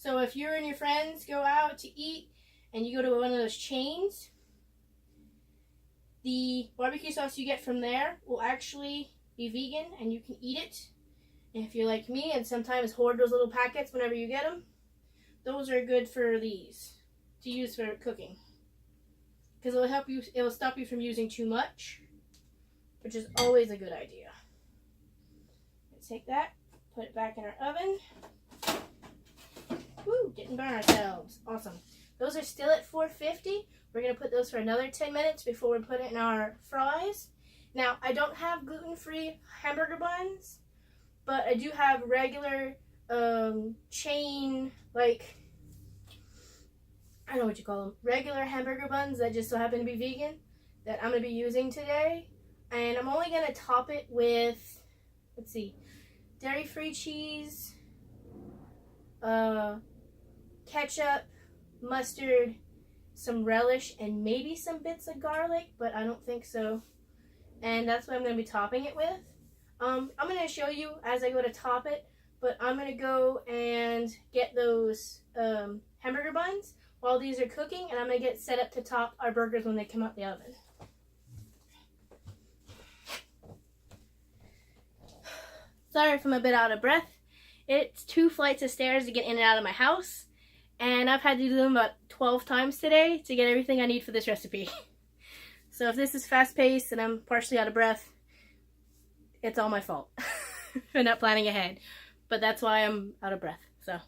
So if you and your friends go out to eat and you go to one of those chains, the barbecue sauce you get from there will actually be vegan and you can eat it. And if you're like me and sometimes hoard those little packets whenever you get them, those are good for these to use for cooking. Because it'll help you, it'll stop you from using too much, which is always a good idea. Let's take that, put it back in our oven. Woo, didn't burn ourselves. Awesome. Those are still at 450. We're going to put those for another 10 minutes before we put it in our fries. Now, I don't have gluten-free hamburger buns, but I do have regular chain, like, I don't know what you call them, regular hamburger buns that just so happen to be vegan that I'm going to be using today. And I'm only going to top it with, let's see, dairy-free cheese, ketchup, mustard, some relish, and maybe some bits of garlic, but I don't think so. And that's what I'm going to be topping it with. I'm going to show you as I go to top it, but I'm going to go and get those hamburger buns while these are cooking, and I'm going to get set up to top our burgers when they come out the oven. Sorry if I'm a bit out of breath. It's 2 flights of stairs to get in and out of my house, and I've had to do them about 12 times today to get everything I need for this recipe. So if this is fast-paced and I'm partially out of breath, it's all my fault for not planning ahead. But that's why I'm out of breath, so.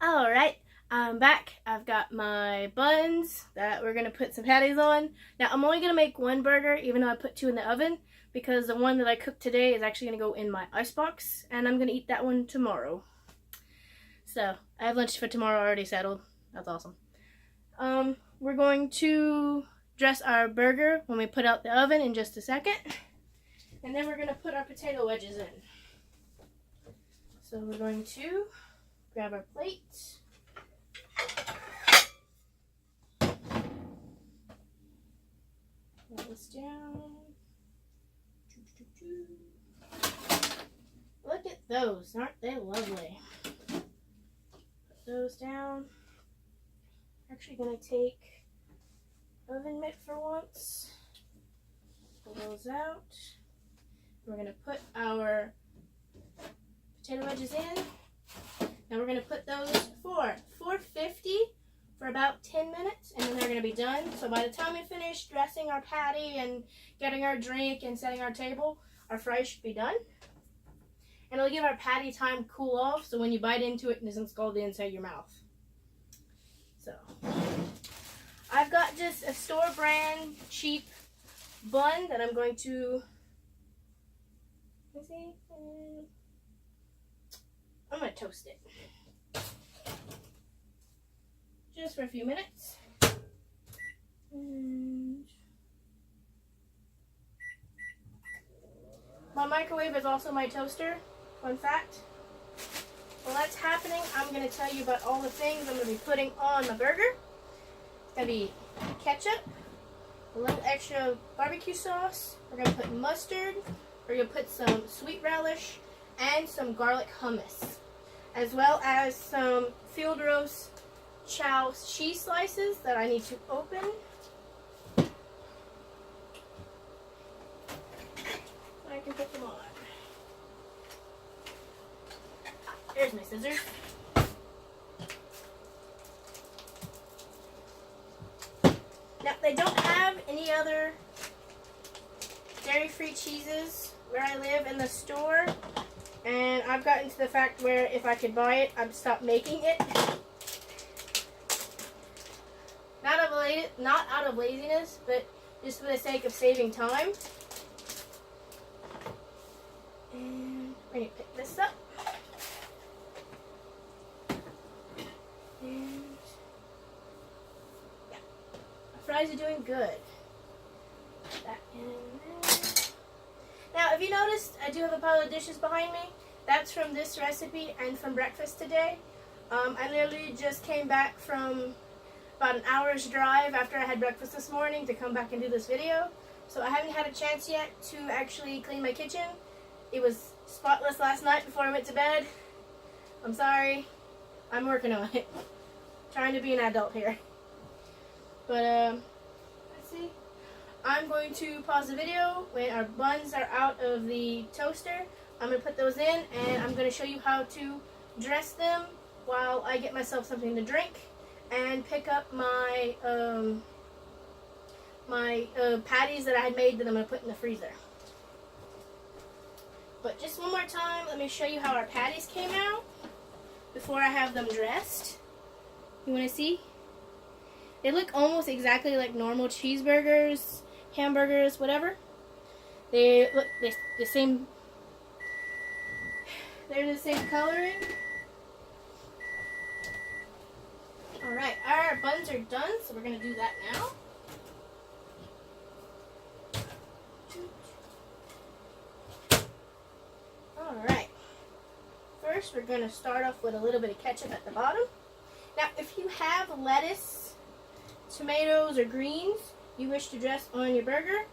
Alright, I'm back. I've got my buns that we're going to put some patties on. Now, I'm only going to make 1 burger, even though I put 2 in the oven, because the one that I cooked today is actually going to go in my icebox, and I'm going to eat that one tomorrow. So, I have lunch for tomorrow already settled. That's awesome. We're going to dress our burger when we put out the oven in just a second. And then we're going to put our potato wedges in. So we're going to grab our plate. Put this down. Look at those. Aren't they lovely? Put those down. Actually going to take oven mitt for once. Pull those out. We're going to put our potato wedges in. Now we're going to put those for 450 for about 10 minutes, and then they're going to be done. So by the time we finish dressing our patty and getting our drink and setting our table, our fries should be done. And it'll give our patty time to cool off, so when you bite into it, it doesn't scald the inside of your mouth. So, I've got just a store brand cheap bun that I'm going to, let me see, I'm going to toast it. Just for a few minutes. And my microwave is also my toaster, fun fact. While that's happening, I'm going to tell you about all the things I'm going to be putting on my burger. It's going to be ketchup, a little extra barbecue sauce, we're going to put mustard, we're going to put some sweet relish, and some garlic hummus, as well as some field roast chow cheese slices that I need to open. I can put them on. There's my scissors. Now, they don't have any other dairy-free cheeses where I live in the store, and I've gotten to the fact where if I could buy it, I'd stop making it. Not out of laziness, but just for the sake of saving time. And we're going to pick this up. And yeah, our fries are doing good. Put that in there. Now, if you noticed, I do have a pile of dishes behind me. That's from this recipe and from breakfast today. I literally just came back from about an hour's drive after I had breakfast this morning to come back and do this video. So I haven't had a chance yet to actually clean my kitchen. It was spotless last night before I went to bed. I'm sorry. I'm working on it. Trying to be an adult here. But, let's see. I'm going to pause the video when our buns are out of the toaster. I'm going to put those in, and I'm going to show you how to dress them while I get myself something to drink and pick up my patties that I had made that I'm going to put in the freezer. But just one more time, let me show you how our patties came out before I have them dressed. You want to see? They look almost exactly like normal cheeseburgers, hamburgers, whatever. They look the same. They're the same coloring. Alright, our buns are done, so we're going to do that now. Alright. First, we're going to start off with a little bit of ketchup at the bottom. Now, if you have lettuce, tomatoes, or greens you wish to dress on your burger,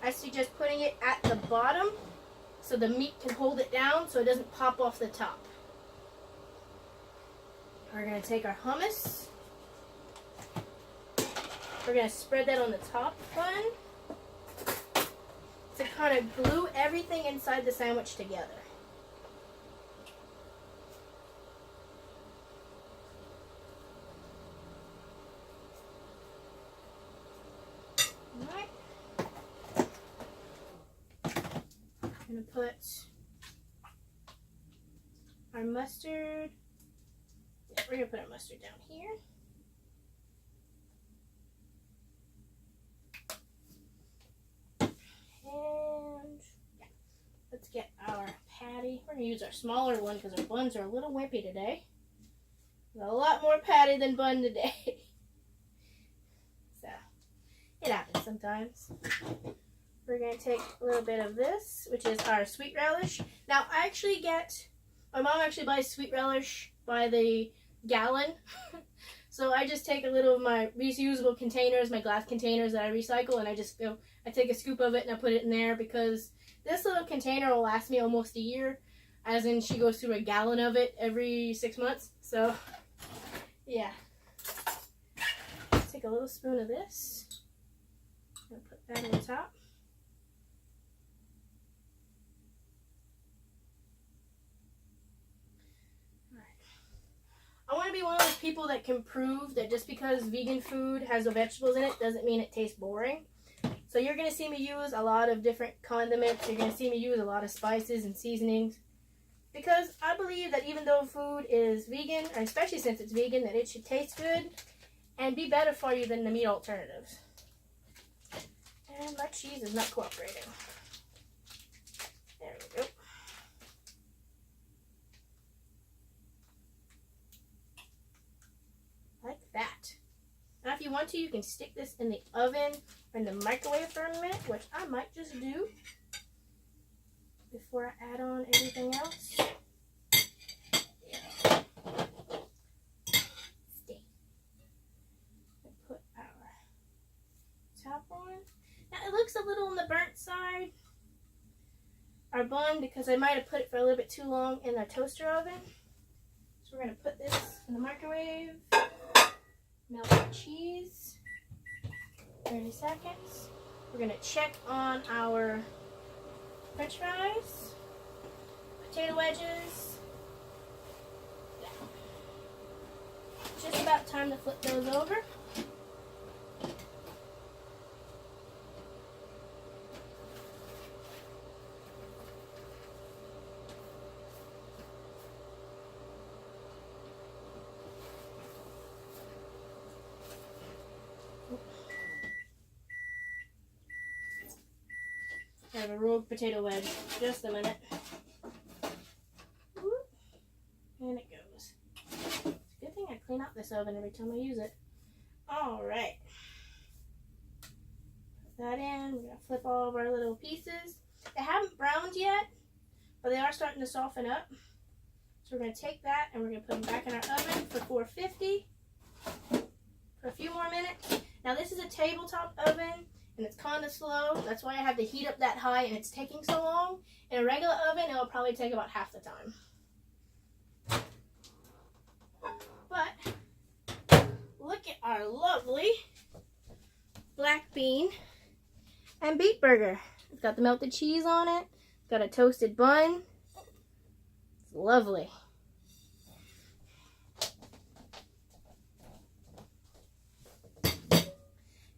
I suggest putting it at the bottom so the meat can hold it down so it doesn't pop off the top. We're going to take our hummus. We're going to spread that on the top bun to kind of glue everything inside the sandwich together. Alright. I'm going to put our mustard. Yeah, we're going to put our mustard down here. And yeah, let's get our patty. We're going to use our smaller one because our buns are a little wimpy today. There's a lot more patty than bun today. So, it happens sometimes. We're going to take a little bit of this, which is our sweet relish. Now, my mom actually buys sweet relish by the gallon. So I just take a little of my reusable containers, my glass containers that I recycle, and I take a scoop of it and I put it in there because this little container will last me almost a year, as in she goes through a gallon of it every 6 months. So, yeah. Take a little spoon of this and put that on top. I want to be one of those people that can prove that just because vegan food has no vegetables in it doesn't mean it tastes boring. So you're going to see me use a lot of different condiments. You're going to see me use a lot of spices and seasonings. Because I believe that even though food is vegan, and especially since it's vegan, that it should taste good and be better for you than the meat alternatives. And my cheese is not cooperating. There we go. Like that. Now if you want to, you can stick this in the oven or in the microwave for a minute, which I might just do before I add on everything else. Stay. Put our top on. Now it looks a little on the burnt side. Our bun, because I might have put it for a little bit too long in the toaster oven. So we're going to put this in the microwave. Melt our cheese. 30 seconds. We're going to check on our French fries. Potato wedges. Yeah. Just about time to flip those over. I have a rogue potato wedge. Just a minute. And it goes. It's a good thing I clean out this oven every time I use it. Alright. Put that in. We're going to flip all of our little pieces. They haven't browned yet, but they are starting to soften up. So we're going to take that and we're going to put them back in our oven for 450 for a few more minutes. Now this is a tabletop oven. And it's kind of slow. That's why I have to heat up that high and it's taking so long. In a regular oven, it'll probably take about half the time. But look at our lovely black bean and beet burger. It's got the melted cheese on it. It's got a toasted bun. It's lovely.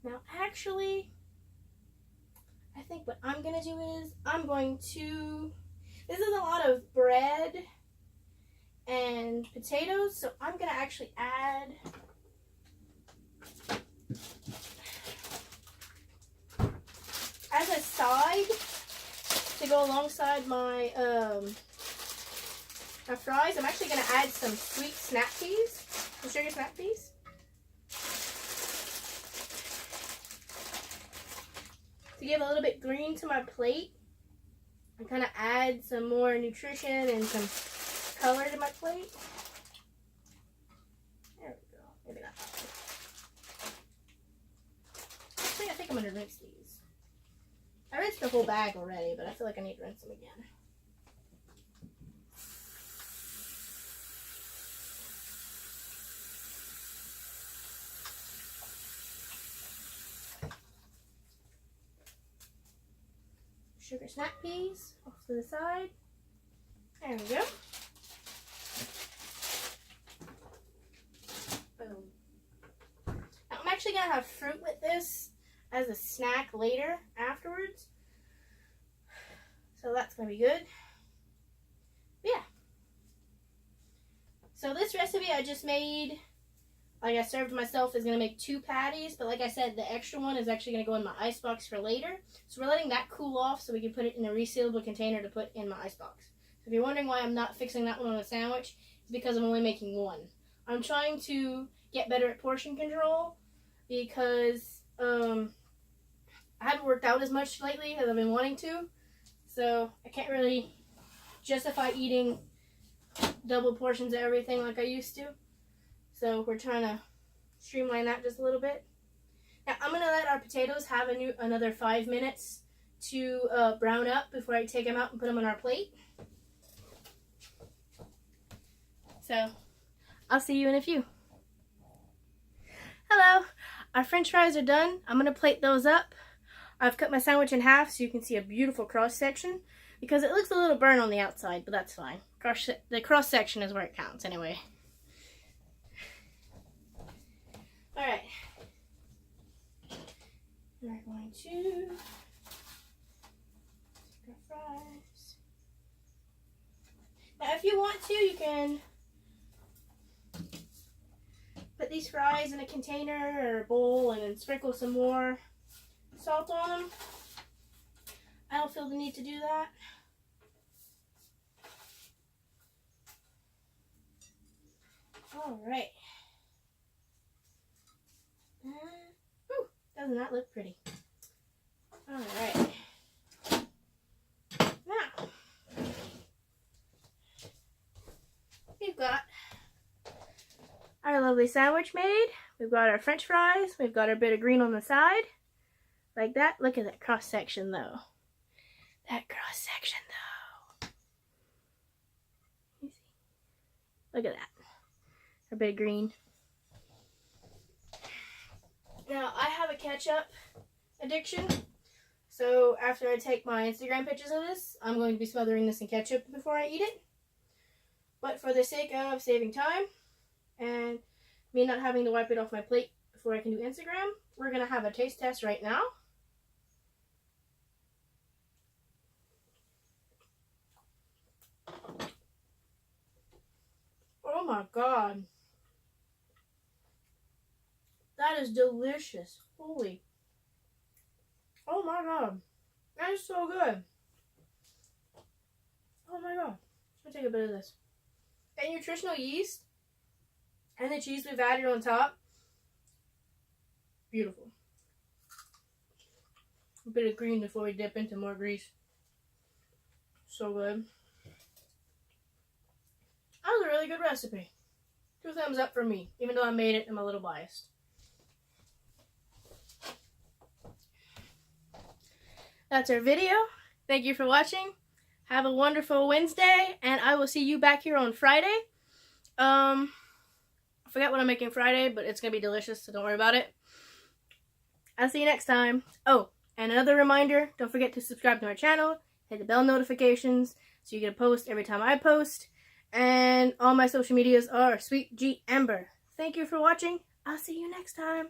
Now, actually, I think what I'm going to do is this is a lot of bread and potatoes, so I'm going to actually add as a side to go alongside my my fries. I'm actually going to add some sweet snap peas, some sugar snap peas. To give a little bit green to my plate and kind of add some more nutrition and some color to my plate. There we go. Maybe not. Actually, I think I'm going to rinse these. I rinsed the whole bag already, but I feel like I need to rinse them again. Sugar snap peas off to the side. There we go. Boom. Now I'm actually going to have fruit with this as a snack later afterwards. So that's going to be good. But yeah. So this recipe I just made, like I served myself, is going to make 2 patties. But like I said, the extra one is actually going to go in my icebox for later. So we're letting that cool off so we can put it in a resealable container to put in my icebox. So if you're wondering why I'm not fixing that one on a sandwich, it's because I'm only making 1. I'm trying to get better at portion control because I haven't worked out as much lately as I've been wanting to. So I can't really justify eating double portions of everything like I used to. So we're trying to streamline that just a little bit. Now I'm going to let our potatoes have another 5 minutes to brown up before I take them out and put them on our plate. So I'll see you in a few. Hello, our french fries are done. I'm going to plate those up. I've cut my sandwich in half so you can see a beautiful cross section because it looks a little burnt on the outside, but that's fine. The cross section is where it counts anyway. Alright, we're going to take our fries. Now if you want to, you can put these fries in a container or a bowl and then sprinkle some more salt on them. I don't feel the need to do that. Alright. Ooh, doesn't that look pretty? Alright. Now, we've got our lovely sandwich made. We've got our french fries. We've got our bit of green on the side. Like that. Look at that cross section though. That cross section though. You see? Look at that. Our bit of green. Now, I have a ketchup addiction, so after I take my Instagram pictures of this, I'm going to be smothering this in ketchup before I eat it. But for the sake of saving time and me not having to wipe it off my plate before I can do Instagram, we're going to have a taste test right now. Oh my god. That is delicious. Holy. Oh my god. That is so good. Oh my god. Let me take a bit of this. That nutritional yeast and the cheese we've added on top. Beautiful. A bit of green before we dip into more grease. So good. That was a really good recipe. 2 thumbs up for me. Even though I made it, I'm a little biased. That's our video. Thank you for watching. Have a wonderful Wednesday, and I will see you back here on Friday. I forgot what I'm making Friday, but it's going to be delicious, so don't worry about it. I'll see you next time. Oh, and another reminder, don't forget to subscribe to my channel, hit the bell notifications so you get a post every time I post. And all my social medias are Sweet G Amber. Thank you for watching. I'll see you next time.